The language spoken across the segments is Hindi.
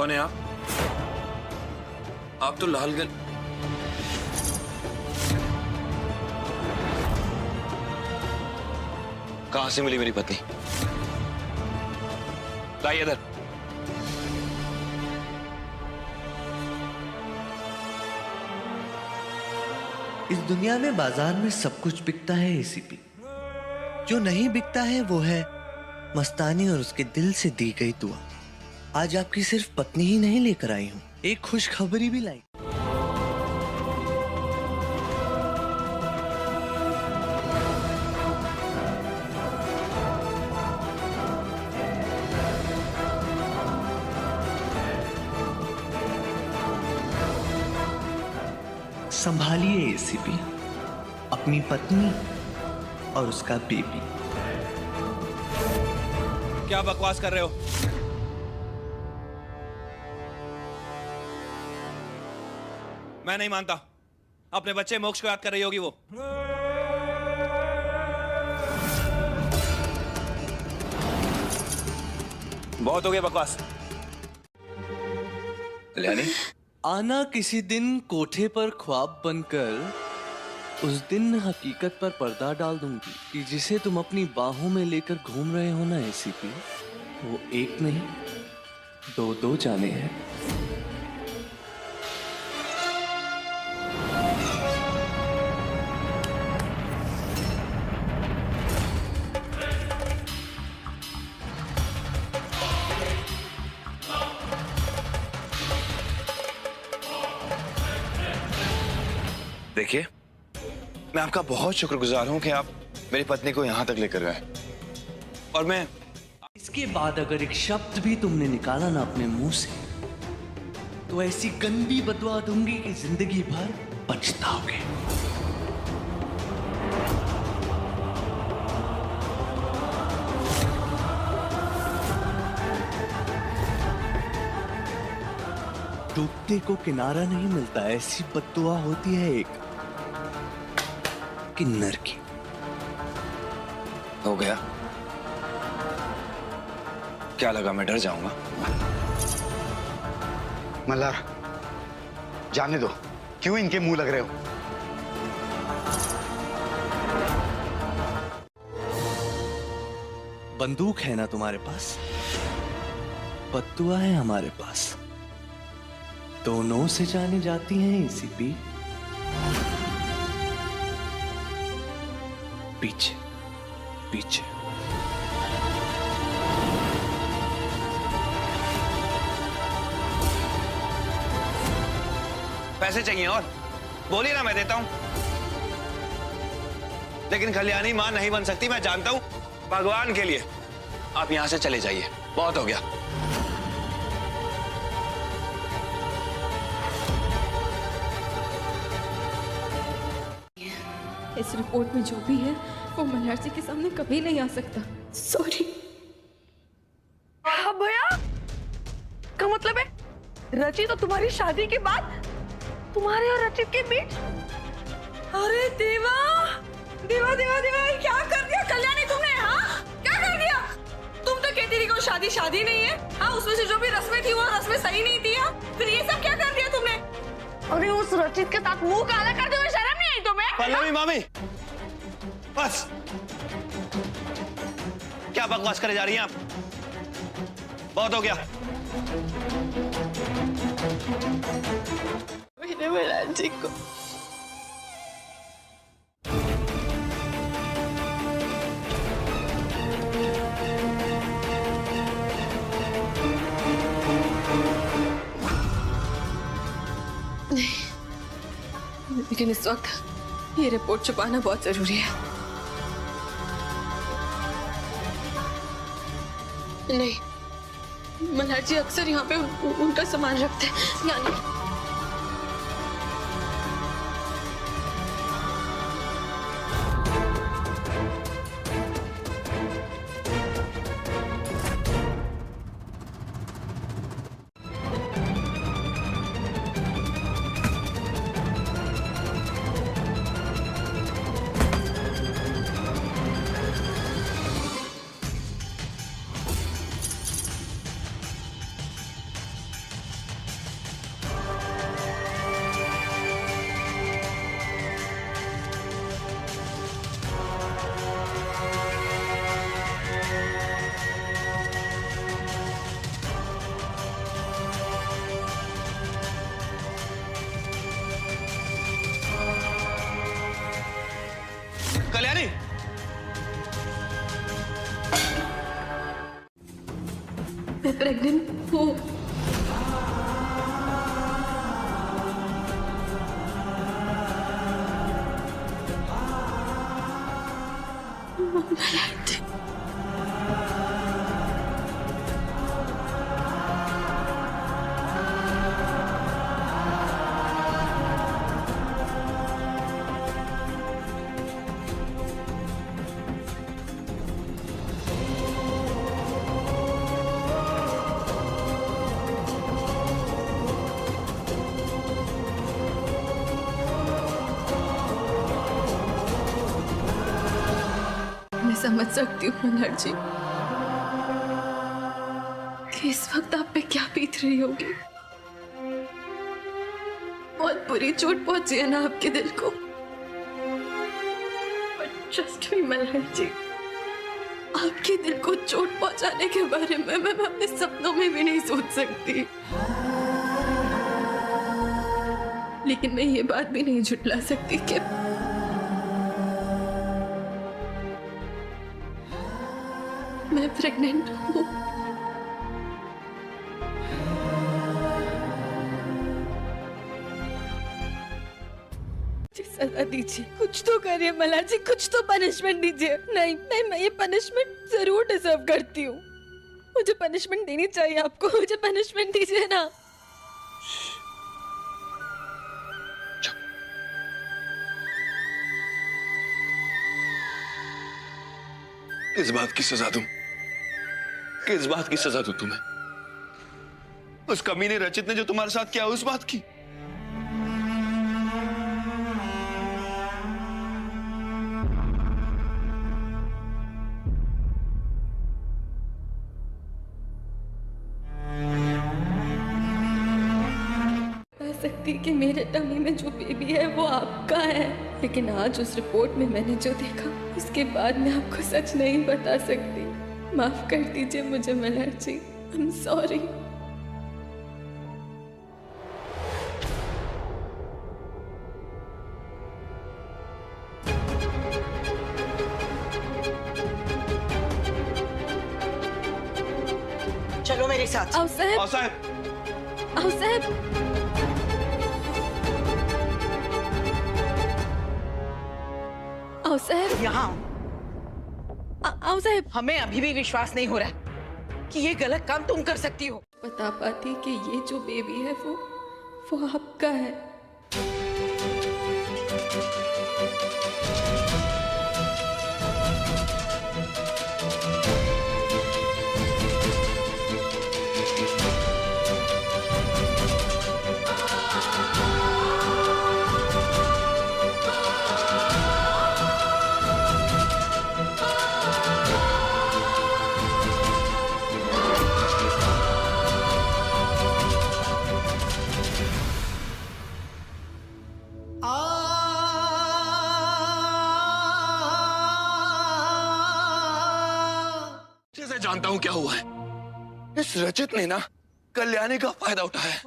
कौन है आप? आप तो लालगंज। कहां से मिली मेरी पत्नी? लाइए इधर। इस दुनिया में बाजार में सब कुछ बिकता है एसीपी। जो नहीं बिकता है वो है मस्तानी और उसके दिल से दी गई दुआ। आज आपकी सिर्फ पत्नी ही नहीं लेकर आई हूँ, एक खुशखबरी भी लाई। संभालिए एसीपी अपनी पत्नी और उसका बेबी। क्या बकवास कर रहे हो? मैं नहीं मानता। अपने बच्चे मोक्ष को याद कर रही होगी वो। बहुत हो गया बकवास। कल्याणी, आना किसी दिन कोठे पर ख्वाब बनकर, उस दिन हकीकत पर पर्दा डाल दूंगी कि जिसे तुम अपनी बाहों में लेकर घूम रहे हो ना एसीपी, वो एक नहीं दो जाने हैं। देखिए, मैं आपका बहुत शुक्रगुजार हूं कि आप मेरी पत्नी को यहां तक लेकर गए। और मैं इसके बाद अगर एक शब्द भी तुमने निकाला ना अपने मुंह से, तो ऐसी गंदी बदवा दूंगी कि जिंदगी भर पछताओगे। डूबते को किनारा नहीं मिलता, ऐसी बददुआ होती है एक किन्नर की। हो गया? क्या लगा मैं डर जाऊंगा? मल्हार, जाने दो। क्यों इनके मुंह लग रहे हो? बंदूक है ना तुम्हारे पास, बद्दुआ है हमारे पास। दोनों से जाने जाती हैं एसीपी। पीछे पीछे। पैसे चाहिए और बोलिए ना, मैं देता हूं। लेकिन कल्याणी मां नहीं बन सकती, मैं जानता हूं। भगवान के लिए आप यहां से चले जाइए, बहुत हो गया। इस रिपोर्ट में जो भी है वो मल्हार जी के सामने कभी नहीं आ सकता। सॉरी। हाँ भैया, का मतलब है रचित तो तुम्हारी शादी के बाद तुम्हारे और रचित के बीच? अरे देवा देवा देवा देवा, क्या कर दिया कल्याणी तुमने? हाँ, क्या कर दिया? तुम तो कहती थी कोई शादी शादी नहीं है। हाँ, उसमें से जो भी रस्में थी वो रस्में सही नहीं थी। हाँ, फिर ये सब क्या कर दिया तुमने? अरे उस रचित के साथ मुंह काला करते हुए शर्म नहीं आई तुम्हें? पल्लवी मामी, बस। क्या बकवास करे जा रही हैं आप? बहुत हो गया। मैंने मल्हार जी को लेकिन इस वक्त ये रिपोर्ट छुपाना बहुत जरूरी है। नहीं, मल्हार जी अक्सर यहाँ पे उनका सामान रखते हैं, यानी प्रेग्नेंट हूँ। मैं समझ सकती हूँ मल्हार जी कि इस वक्त आप पे क्या बीत रही होगी। बहुत बुरी चोट पहुंची है ना आपके दिल को। बट ट्रस्ट मी मल्हार जी, आपके दिल को चोट पहुंचाने के बारे में मैं अपने सपनों में भी नहीं सोच सकती। लेकिन मैं ये बात भी नहीं झुठला सकती कि मैं प्रेग्नेंट हूँ। सजा दीजिए, कुछ तो करिए मल्हार जी, कुछ तो पनिशमेंट दीजिए। नहीं नहीं, मैं ये पनिशमेंट जरूर डिजर्व करती हूँ। मुझे पनिशमेंट देनी चाहिए आपको, मुझे पनिशमेंट दीजिए ना। किस बात की सजा दूं? किस बात की सजा दूं तुम्हें? उस कमीने रचित ने जो तुम्हारे साथ किया उस बात की? सकती कि मेरे टमी में जो बेबी है वो आपका है, लेकिन आज उस रिपोर्ट में मैंने जो देखा उसके बाद मैं आपको सच नहीं बता सकती। माफ कर दीजिए मुझे मल्हार जी, आई एम सॉरी। चलो मेरे साथ। आओ साहब, और साहब, आओ साहब। आओ साहब, यहाँ आओ साहब। हमें अभी भी विश्वास नहीं हो रहा कि ये गलत काम तुम कर सकती हो। बता पाती कि ये जो बेबी है वो आपका है। जैसे जानता हूं क्या हुआ है। इस रचित ने ना कल्याणी का फायदा उठाया है,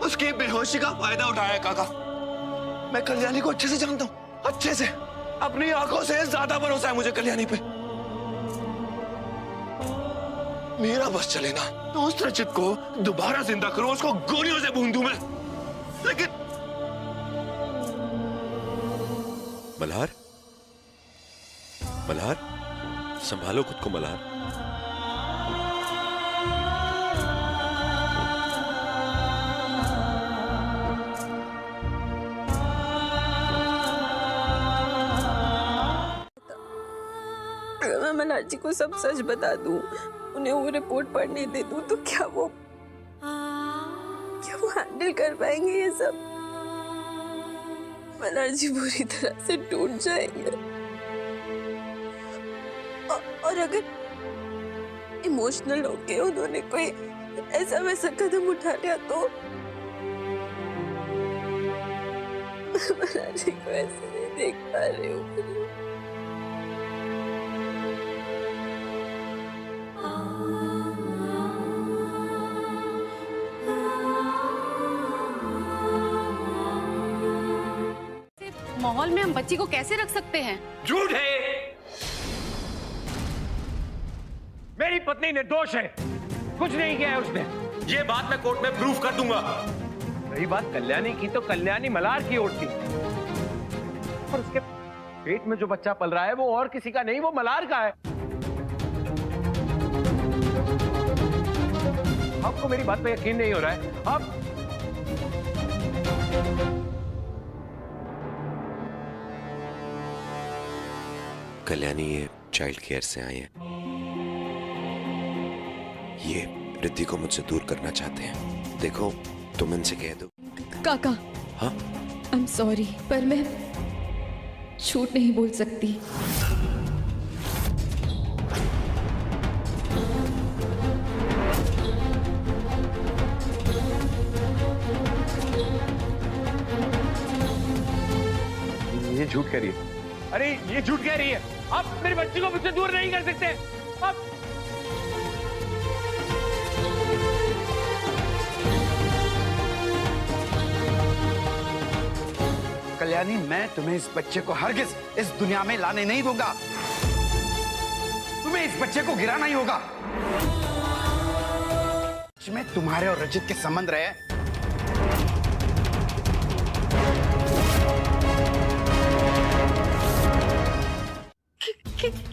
उसकी बेहोशी का फायदा उठाया है काका। मैं कल्याणी को अच्छे से जानता हूं, अच्छे से, अपनी आंखों से ज्यादा भरोसा है मुझे कल्याणी पे। मेरा बस चले ना तो उस रचित को दोबारा जिंदा करूं, उसको गोलियों से भून दूं मैं। लेकिन मल्हार, मल्हार, संभालो खुद को मल्हार। अगर मैं मल्हार जी को सब सच बता दूं, उन्हें वो रिपोर्ट पढ़ने दे दूं, तो क्या वो हैंडल कर पाएंगे ये सब? मल्हार जी बुरी तरह से टूट जाएंगे। और अगर इमोशनल होके उन्होंने कोई ऐसा वैसा कदम उठा लिया तो मल्हार जी को ऐसे नहीं देख पा रही हूँ। माहौल में हम बच्ची को कैसे रख सकते हैं? झूठ है। मेरी पत्नी निर्दोष है। कुछ नहीं किया है उसने। ये बात मैं कोर्ट में प्रूफ कर दूंगा। रही बात कल्याणी की, तो कल्याणी मल्हार की ओर थी और उसके पेट में जो बच्चा पल रहा है वो और किसी का नहीं, वो मल्हार का है। आपको मेरी बात पे यकीन नहीं हो रहा है? आप कल्याणी ये चाइल्ड केयर से आई है। ये रिद्धि को मुझसे दूर करना चाहते हैं। देखो तुम इनसे कह दो। काका, हाँ आई एम सॉरी, पर मैं झूठ नहीं बोल सकती। ये झूठ कह रही है। अरे ये झूठ कह रही है। आप मेरी बच्ची को मुझसे दूर नहीं कर सकते। आप कल्याणी, मैं तुम्हें इस बच्चे को हरगिज इस दुनिया में लाने नहीं दूंगा। तुम्हें इस बच्चे को गिराना ही होगा। में तुम्हारे और रचित के संबंध रहे।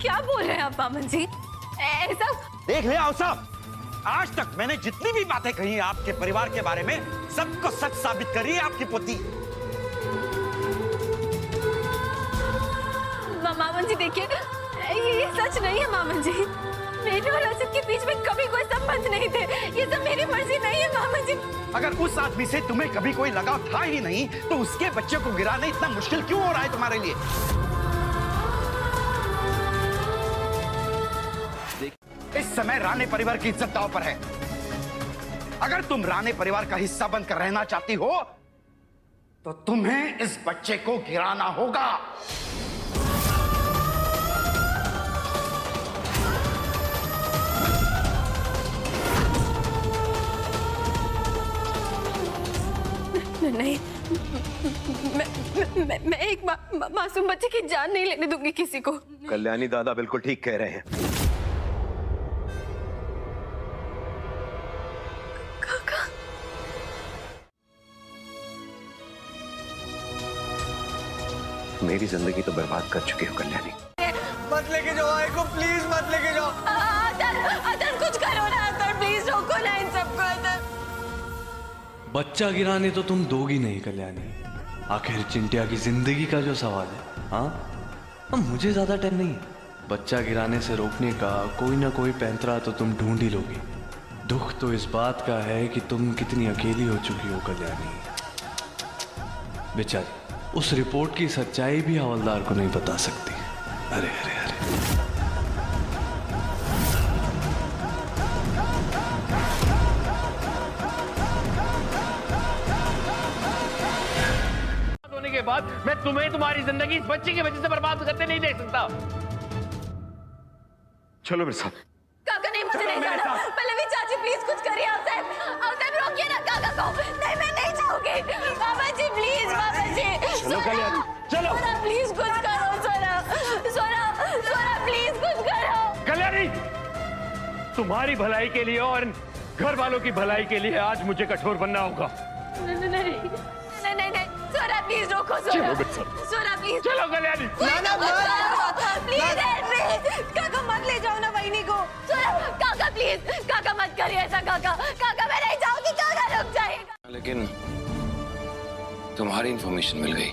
क्या बोल रहे हैं आप मामन जी? ऐसा देख ले आओ साहब, आज तक मैंने जितनी भी बातें कही हैं आपके परिवार के बारे में, सबको सच साबित करी है आपकी पोती। मामन जी देखिए, ये सच नहीं है मामन जी। मेरे और रचित के बीच में कभी कोई संबंध नहीं थे। ये सब मेरी मर्जी नहीं है मामन जी। अगर उस आदमी से तुम्हें कभी कोई लगाव था ही नहीं, तो उसके बच्चे को गिराना इतना मुश्किल क्यों हो रहा है तुम्हारे लिए? इस समय राणे परिवार की इज्जत दांव पर है। अगर तुम राणे परिवार का हिस्सा बनकर रहना चाहती हो, तो तुम्हें इस बच्चे को गिराना होगा। नहीं, मैं एक मासूम बच्चे की जान नहीं लेने दूंगी किसी को। कल्याणी दादा बिल्कुल ठीक कह रहे हैं। काका, मेरी जिंदगी तो बर्बाद कर चुकी हो कल्याणी। मत लेके जाओ आय को, प्लीज मत लेके जाओ। अदर कुछ करो ना अदर, प्लीज रोको ना इन सबको अदर। बच्चा गिराने तो तुम दोगी नहीं कल्याणी। आखिर चिंटिया की जिंदगी का जो सवाल है, हाँ, अब मुझे ज्यादा टाइम नहीं है। बच्चा गिराने से रोकने का कोई ना कोई पैंतरा तो तुम ढूंढ ही लोगी। दुख तो इस बात का है कि तुम कितनी अकेली हो चुकी हो कल्याणी। बेचारी उस रिपोर्ट की सच्चाई भी हवलदार को नहीं बता सकती। अरे अरे अरे, होने के बाद मैं तुम्हें तुम्हारी जिंदगी इस बच्चे की वजह से बर्बाद करते नहीं देख सकता। चलो मेरे साथ। काका नहीं, मुझे नहीं जाना। पल्लवी चाची प्लीज कुछ करिए। आप साहब रोकिए ना काका को। नहीं, मैं नहीं जाऊंगी। बाबा जी प्लीज, बाबा जी। चलो कल्याणी, चलो। सोना प्लीज कुछ करो। सोना प्लीज कुछ करो। कल्याणी, तुम्हारी भलाई के लिए और घर वालों की भलाई के लिए आज मुझे कठोर बनना होगा। नहीं, सोना प्लीज रोको। सोना प्लीज। चलो कल्याणी। प्लीज काका मत ले जाओ ना वहीनी को। काका प्लीज, काका मत करिए ऐसा। काका मैं नहीं जाऊंगी। काका रुक जाइएगा। लेकिन तुम्हारी इंफॉर्मेशन मिल गई।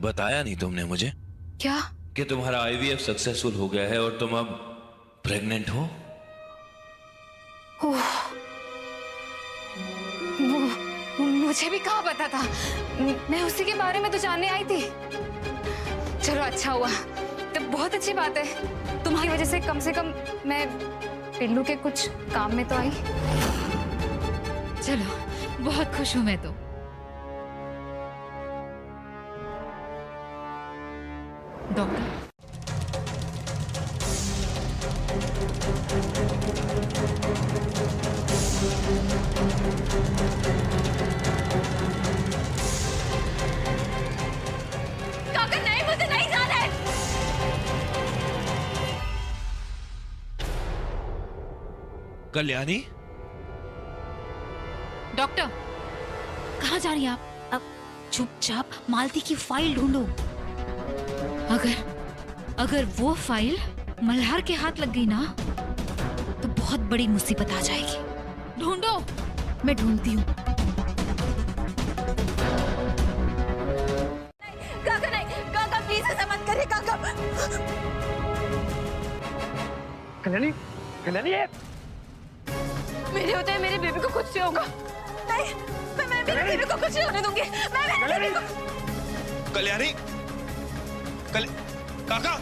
बताया नहीं तुमने मुझे क्या? कि तुम्हारा आईवीएफ सक्सेसफुल हो गया है और तुम अब प्रेग्नेंट हो। मुझे भी कहाँ पता था। मैं उसी के बारे में तो जानने आई थी। चलो अच्छा हुआ, तो बहुत अच्छी बात है। तुम्हारी वजह से कम मैं पिल्लू के कुछ काम में तो आई। चलो बहुत खुश हूं मैं तो। डॉक्टर, काका नहीं, मुझे नहीं जाना है। कल्याणी, डॉक्टर कहाँ जा रही हैं आप? अब चुपचाप मालती की फाइल ढूंढो। अगर वो फाइल मल्हार के हाथ लग गई ना तो बहुत बड़ी मुसीबत आ जाएगी। ढूंढो, मैं ढूंढती हूँ। काका नहीं, काका प्लीज ऐसा मत करिए काका। कल्याणी, कल्याणी ये मेरे होते हैं मेरे बेबी को कुछ नहीं होगा। नहीं, मैं मेरे बेबी को कुछ नहीं होने दूंगी। मैं मेरे बेबी को। कल्याणी, काका,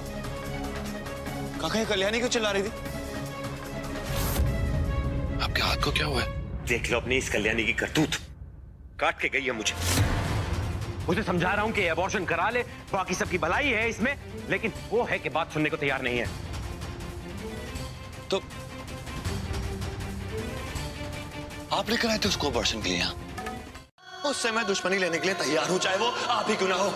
काका ये कल्याणी क्यों चिल्ला रही थी? आपके हाथ को क्या हुआ है? देख लो अपनी इस कल्याणी की करतूत, काट के गई है मुझे। मुझे समझा रहा हूं कि अबॉर्शन करा ले, बाकी सबकी भलाई है इसमें, लेकिन वो है कि बात सुनने को तैयार नहीं है। तो आप लेकर आए थे उसको अबॉर्शन के लिए? उससे मैं दुश्मनी लेने के लिए तैयार हूं, चाहे वो आप ही क्यों ना हो।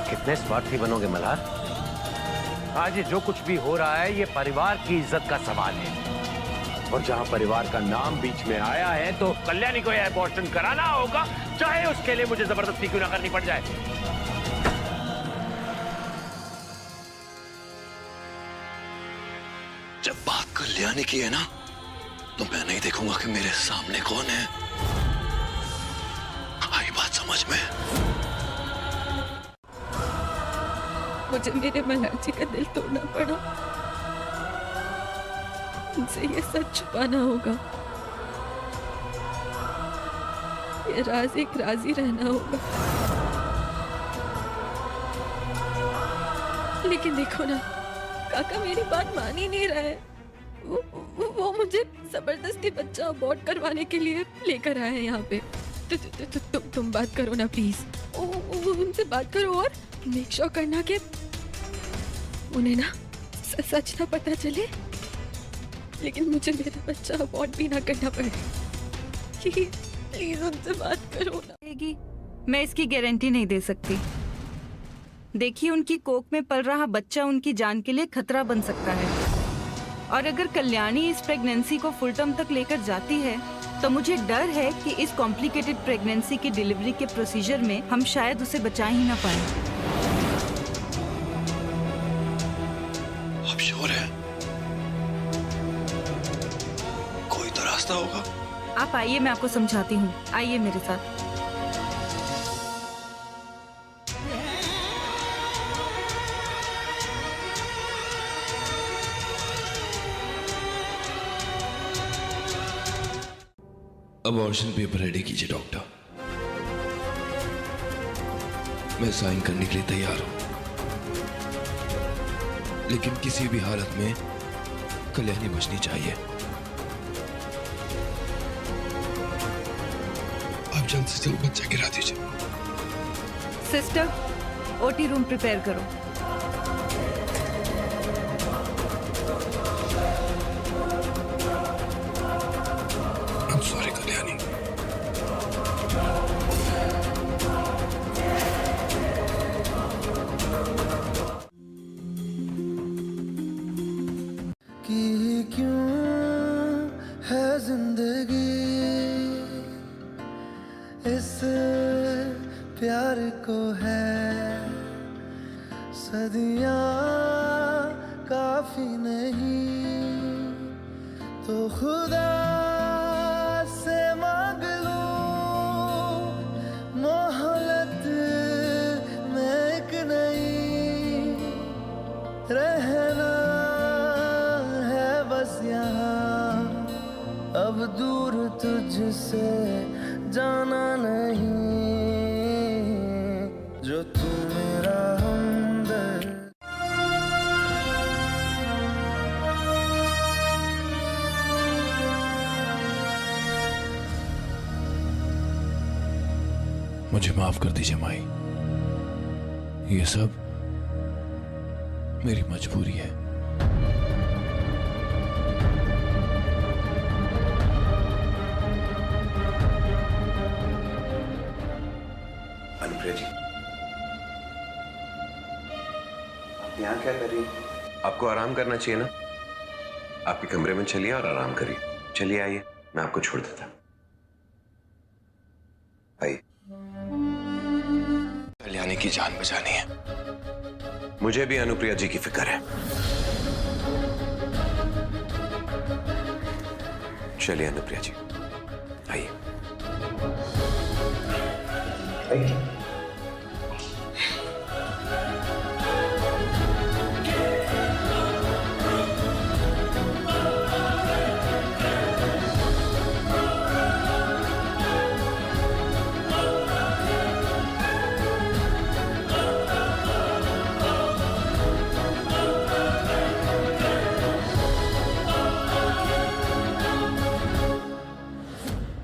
कितने स्वार्थी बनोगे मल्हार? आज ये जो कुछ भी हो रहा है ये परिवार की इज्जत का सवाल है, और जहां परिवार का नाम बीच में आया है तो कल्याणी को यह अबॉर्शन कराना होगा, चाहे उसके लिए मुझे जबरदस्ती क्यों ना करनी पड़ जाए। जब बात कल्याणी की है ना, तो मैं नहीं देखूंगा कि मेरे सामने कौन है। आई बात समझ में? मुझे मेरे मल्हार जी का दिल तोड़ना पड़ा। उनसे ये सच छुपाना होगा, ये राज एक राज ही रहना होगा। लेकिन देखो ना, काका मेरी बात मान ही नहीं रहा है। वो मुझे जबरदस्ती बच्चा अबॉर्ट करवाने के लिए लेकर आए हैं यहाँ पे। तुम बात करो ना प्लीज, उनसे बात करो और मेक श्योर करना कि उन्हें ना सच ना पता चले, लेकिन मुझे मेरा बच्चा अबॉर्ट भी ना करना पड़े। प्लीज उनसे बात करो ना। मैं इसकी गारंटी नहीं दे सकती। देखिए, उनकी कोख में पल रहा बच्चा उनकी जान के लिए खतरा बन सकता है, और अगर कल्याणी इस प्रेगनेंसी को फुल टर्म तक लेकर जाती है तो मुझे डर है कि इस कॉम्प्लिकेटेड प्रेगनेंसी की डिलीवरी के प्रोसीजर में हम शायद उसे बचा ही ना पाए। आप श्योर है? कोई तो रास्ता होगा। आप आइए, मैं आपको समझाती हूँ। आइए मेरे साथ। अबॉर्शन पेपर रेडी कीजिए डॉक्टर। मैं साइन करने के लिए तैयार हूं, लेकिन किसी भी हालत में कल्याणी बचनी चाहिए। आप जल्द से जल्द बच्चा गिरा दीजिए। सिस्टर, ओटी रूम प्रिपेयर करो। सॉरी कल्याणी। कि क्यों है जिंदगी इस प्यार को है सदियां काफी नहीं तो खुदा से मांग लूं मोहलत में एक नई रहना है बस यहाँ अब दूर तुझसे जाना नहीं जो तू मेरा हमदर्द। मुझे माफ कर दीजिए माई, ये सब मेरी मजबूरी है। अनुप्रिया जी, आप यहाँ क्या कर रही हैं? आपको आराम करना चाहिए ना। आपके कमरे में चलिए और आराम करिए। चलिए आइए, मैं आपको छोड़ देता हूँ। आइए। कल्याणी की जान बचानी है। मुझे भी अनुप्रिया जी की फिक्र है। चलिए अनुप्रिया जी, आइए। आइए।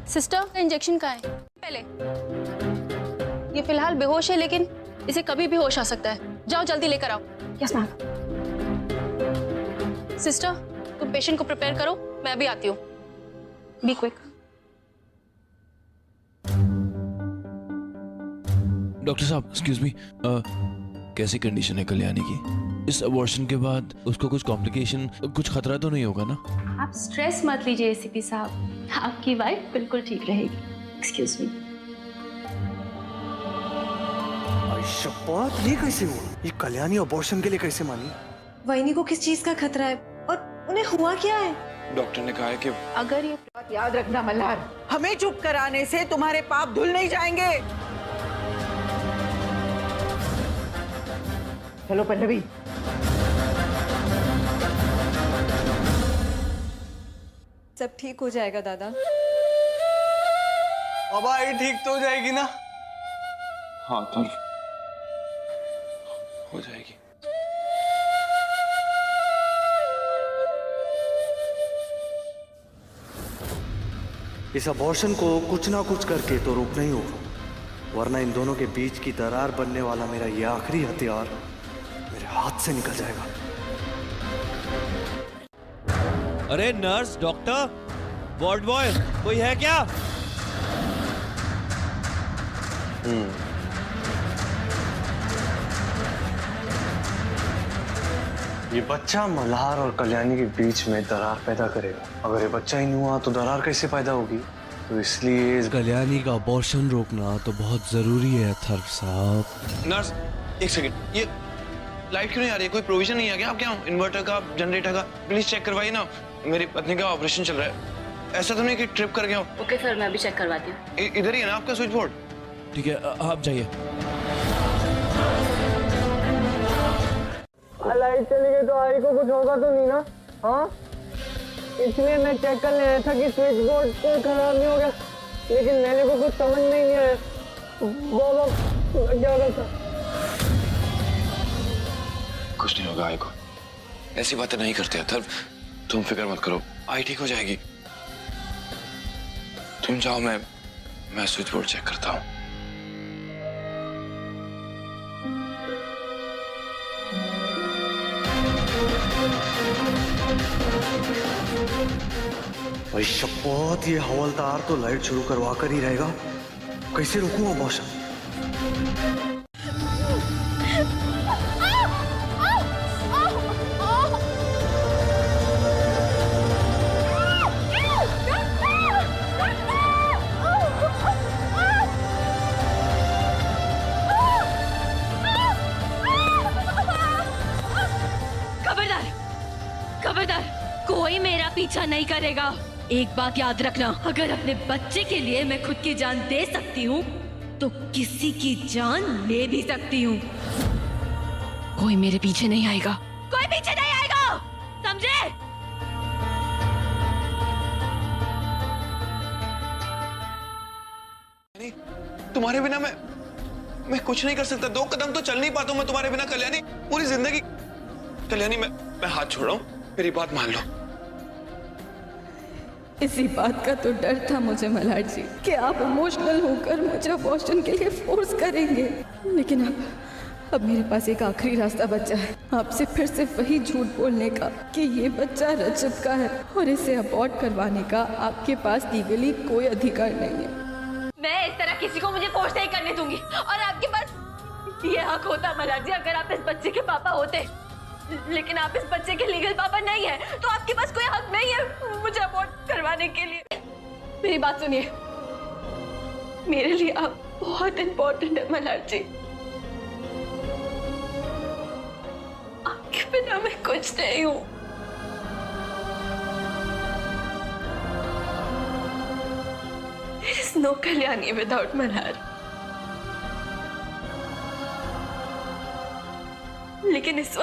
सिस्टर, इंजेक्शन कहाँ है? पहले ये फिलहाल बेहोश है, लेकिन इसे कभी भी होश आ सकता है। जाओ जल्दी लेकर आओ। Yes ma'am. सिस्टर, तुम पेशेंट को प्रिपेयर करो, मैं अभी आती हूँ। Be quick. डॉक्टर साहब, एक्सक्यूज मी, कैसी कंडीशन है कल्याणी की? इस अबॉर्शन के बाद उसको कुछ कॉम्प्लिकेशन, कुछ खतरा तो नहीं होगा ना? आप स्ट्रेस मत लीजिए एसीपी साहब, आपकी वाइफ बिल्कुल ठीक रहेगी। Excuse me. शपथ, ये कैसे हुआ? ये कल्याणी अबॉर्शन के लिए कैसे मानी? वहीनी को किस चीज का खतरा है और उन्हें हुआ क्या है? डॉक्टर ने कहा है कि अगर ये बात याद रखना मल्हार, हमें चुप कराने से तुम्हारे पाप धुल नहीं जाएंगे। चलो पल्लवी। सब ठीक हो जाएगा दादा। अब आई ठीक तो हो जाएगी ना? हाँ तो हो जाएगी। इस अबॉर्शन को कुछ ना कुछ करके तो रोकना ही होगा, वरना इन दोनों के बीच की दरार बनने वाला मेरा ये आखिरी हथियार मेरे हाथ से निकल जाएगा। अरे नर्स, डॉक्टर, वार्ड बॉय, कोई है क्या? ये बच्चा मल्हार और कल्याणी के बीच में दरार पैदा करेगा। अगर ये बच्चा ही नहीं हुआ तो दरार कैसे पैदा होगी? तो इसलिए कल्याणी का अबॉर्शन रोकना तो बहुत जरूरी है अथर्व साहब। नर्स, एक सेकंड, ये लाइट क्यों नहीं आ रही है? कोई प्रोविजन नहीं आ गया? आप क्या हो, इन्वर्टर का, जनरेटर का? प्लीज चेक करवाइए ना, मेरी पत्नी का ऑपरेशन चल रहा है। ऐसा तो नहीं कि ट्रिप कर गया हो? ओके सर, मैं अभी चेक करवाती हूँ। इधर ही है ना आपका स्विच बोर्ड? ठीक है, आप जाइए। लाइट चली गई तो आई को कुछ होगा तो नहीं ना? हाँ, इसलिए मैं चेक कर लिया था कि स्विच बोर्ड कोई खराब नहीं हो गया, लेकिन मेरे को कुछ समझ नहीं आया। बोलो क्या होगा? कुछ नहीं होगा आई को। ऐसी बातें नहीं करते अथर्व, तुम फिक्र मत करो, आई ठीक हो जाएगी। तुम जाओ, मैं स्विच बोर्ड चेक करता हूँ। भाई शपथ, ये हवलदार तो लाइट शुरू करवा कर ही रहेगा। कैसे रोकूंगा अबॉर्शन? खबरदार, कोई मेरा पीछा नहीं करेगा। एक बात याद रखना, अगर अपने बच्चे के लिए मैं खुद की जान दे सकती हूँ तो किसी की जान ले भी सकती हूँ। कोई मेरे पीछे नहीं आएगा, कोई पीछे नहीं आएगा, समझे? तुम्हारे बिना मैं कुछ नहीं कर सकता। 2 कदम तो चल नहीं पाता हूँ मैं तुम्हारे बिना कल्याणी, पूरी जिंदगी। कल्याणी, मैं हाथ छोड़ रहा हूँ, मेरी बात मान लो। इसी बात का तो डर था मुझे मल्हार जी कि आप इमोशनल होकर मुझे अबॉर्शन के लिए फोर्स करेंगे, लेकिन अब मेरे पास एक आखिरी रास्ता बचा है, आपसे फिर से वही झूठ बोलने का कि ये बच्चा रजत का है और इसे अबॉर्ट करवाने का आपके पास लीगली कोई अधिकार नहीं है। मैं इस तरह किसी को मुझे फोर्स नहीं करने दूंगी। और आपके पास ये हक होता मल्हार जी अगर आप इस बच्चे के पापा होते, लेकिन आप इस बच्चे के लीगल पापा नहीं है, तो आपके पास कोई हक नहीं है मुझे अबॉर्ट करवाने के लिए। मेरी बात सुनिए, मेरे लिए आप बहुत इंपॉर्टेंट है मल्हार जी। आपके बिना मैं कुछ नहीं हूं। There is no Kalyani without Malhar. लेकिन इस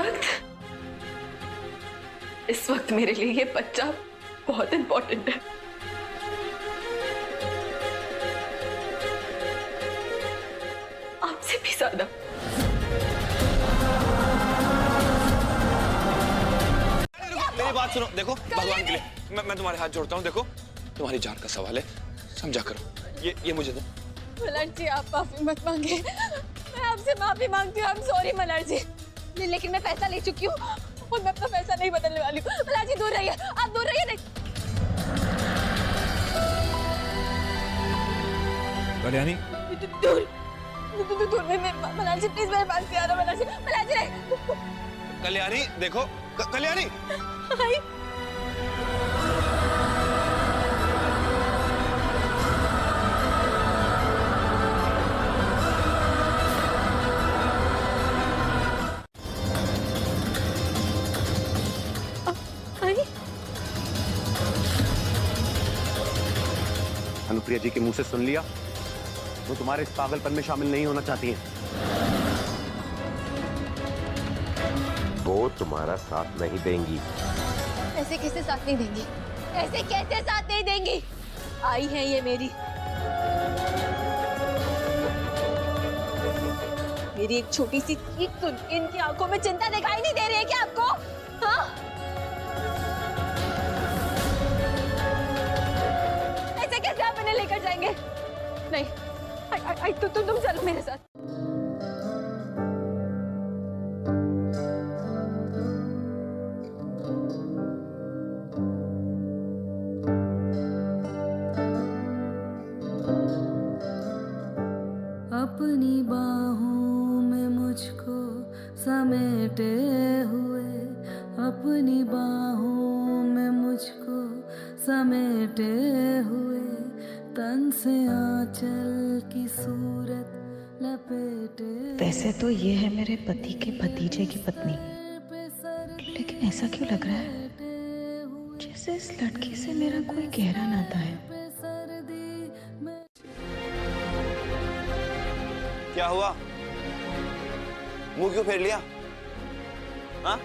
वक्त मेरे लिए ये बच्चा बहुत इंपॉर्टेंट है। आपसे भी ज्यादा। मेरी बात सुनो, देखो भगवान के लिए मैं तुम्हारे हाथ जोड़ता हूँ। देखो तुम्हारी जान का सवाल है, समझा करो। ये मुझे दो। मल्हार जी आप माफी मत मांगे, मैं आपसे माफी मांगती हूँ। सॉरी मल्हार जी, लेकिन मैं पैसा ले चुकी हूँ और मैं अपना पैसा नहीं बदलने वाली हूँ। मल्हार जी दूर रहिए, आप दूर रहिए। नहीं कल्याणी दूर में मल्हार जी प्लीज मेरे पास से आ रहा। मल्हार जी नहीं। कल्याणी देखो, कल्याणी अनुप्रिया जी के मुंह से सुन लिया, वो तुम्हारे इस पागलपन में शामिल नहीं होना चाहती हैं। वो तुम्हारा साथ नहीं देंगी। ऐसे कैसे साथ नहीं देंगी? ऐसे कैसे साथ नहीं देंगी? आई है ये मेरी एक छोटी सी चीख सुन के इनकी आंखों में चिंता दिखाई नहीं दे रही है क्या आपको? हाँ? ऐसे कैसे आप इन्हें लेकर जाएंगे? नहीं, तुम चलो मेरे साथ। अपनी बाहों में मुझको समेटे हुए, अपनी बाहों में मुझको समेटे हुए, तन से आंचल की सूरत लपेटे। वैसे तो ये है मेरे पति के भतीजे की पत्नी, लेकिन ऐसा क्यों लग रहा है जैसे इस लड़की से मेरा कोई गहरा नाता है। क्या हुआ? मुंह क्यों फेर लिया? हाँ?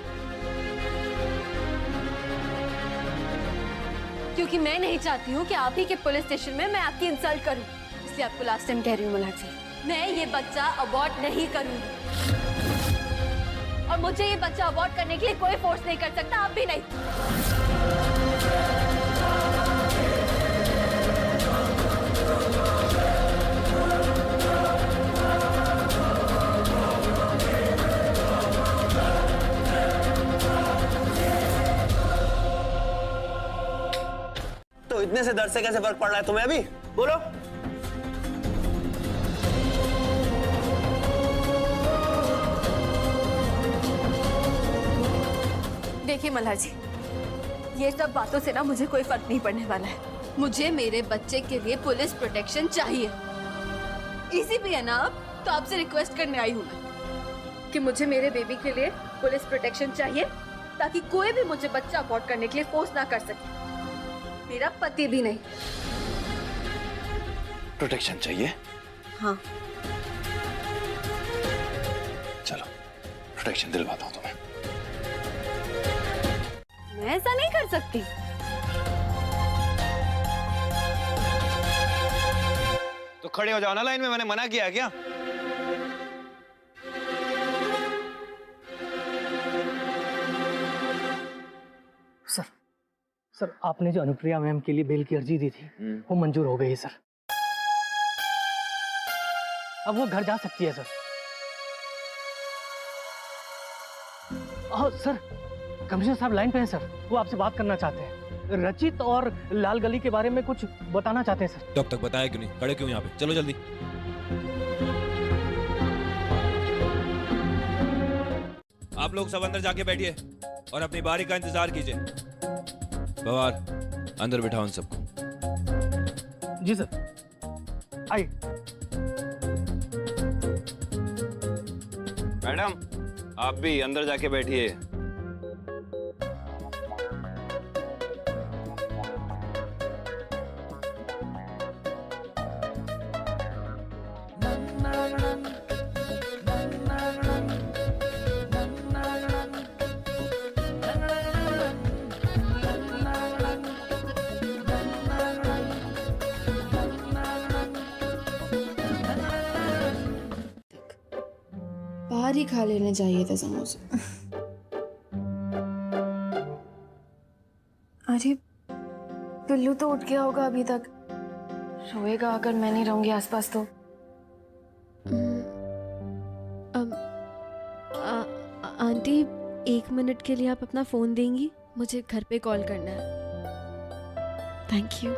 क्योंकि मैं नहीं चाहती हूँ कि आप ही के पुलिस स्टेशन में मैं आपकी इंसल्ट करूँ, इसलिए आपको लास्ट टाइम कह रही हूँ मल्हार जी, मैं ये बच्चा अबॉर्ट नहीं करूँगी। और मुझे ये बच्चा अबॉर्ट करने के लिए कोई फोर्स नहीं कर सकता, आप भी नहीं। तो इतने से दर्द से कैसे फर्क पड़ रहा है तुम्हें अभी? बोलो। देखिए मल्हार जी, ये सब बातों से ना मुझे कोई फर्क नहीं पड़ने वाला है। मुझे मेरे बच्चे के लिए पुलिस प्रोटेक्शन चाहिए। इसी भी है ना आप, तो आपसे रिक्वेस्ट करने आई हूँ मैं कि मुझे मेरे बेबी के लिए पुलिस प्रोटेक्शन चाहिए, ताकि कोई भी मुझे बच्चा अबॉर्ट करने के लिए फोर्स ना कर सके, मेरा पति भी नहीं। प्रोटेक्शन चाहिए? हाँ। चलो प्रोटेक्शन दिलवाता हूँ तुम्हें। मैं ऐसा नहीं कर सकती। तो खड़े हो जाओ ना लाइन में, मैंने मना किया है क्या? सर आपने जो अनुप्रिया मैम के लिए बेल की अर्जी दी थी वो मंजूर हो गई है सर। अब वो घर जा सकती है सर। सर कमिश्नर साहब लाइन पे हैं सर, वो आपसे बात करना चाहते हैं। रचित और लाल गली के बारे में कुछ बताना चाहते हैं सर। तो अब तक बताया क्यों नहीं? खड़े क्यों यहाँ पे? चलो जल्दी। आप लोग सब अंदर जाके बैठिए और अपनी बारी का इंतजार कीजिए। पवार, अंदर बिठाओ उन सबको। जी सर। आइए। मैडम, आप भी अंदर जाके बैठिए। बाहर ही खा लेने चाहिए था समोसे। अरे पिल्लू तो उठ गया होगा अभी तक। रोएगा अगर मैं नहीं रहूंगी आसपास तो। आंटी 1 मिनट के लिए आप अपना फोन देंगी? मुझे घर पे कॉल करना है। Thank you.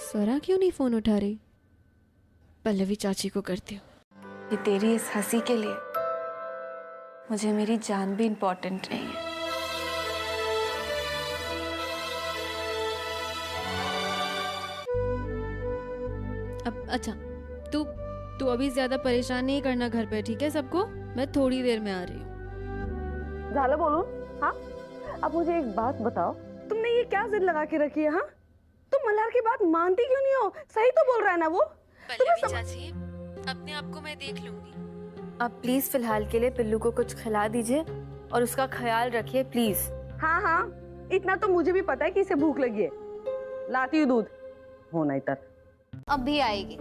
स्वरा क्यों नहीं फोन उठा रही? पल्लवी चाची को करती हूँ। ये तेरी इस हंसी के लिए मुझे मेरी जान भी इम्पोर्टेंट नहीं है। अब अच्छा, तू अभी ज्यादा परेशान नहीं करना घर पे, ठीक है सबको? मैं थोड़ी देर में आ रही हूँ। झाला बोलूं? हाँ, अब मुझे एक बात बताओ, तुमने ये क्या जिद लगा के रखी है? हाँ, तुम मल्हार की बात मानती क्यों नहीं हो? सही तो बोल रहा है ना वो। पल्लवी चाची, अपने आप को मैं देख लूंगी। आप प्लीज फिलहाल के लिए पिल्लू को कुछ खिला दीजिए और उसका ख्याल रखिए प्लीज। हाँ हाँ, इतना तो मुझे भी पता है कि इसे भूख लगी है। लाती हूँ दूध। होना इधर। अब भी आएगी।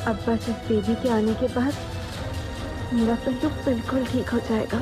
अब बस इस बेबी के आने के बाद मेरा पिल्लू बिल्कुल ठीक हो जाएगा।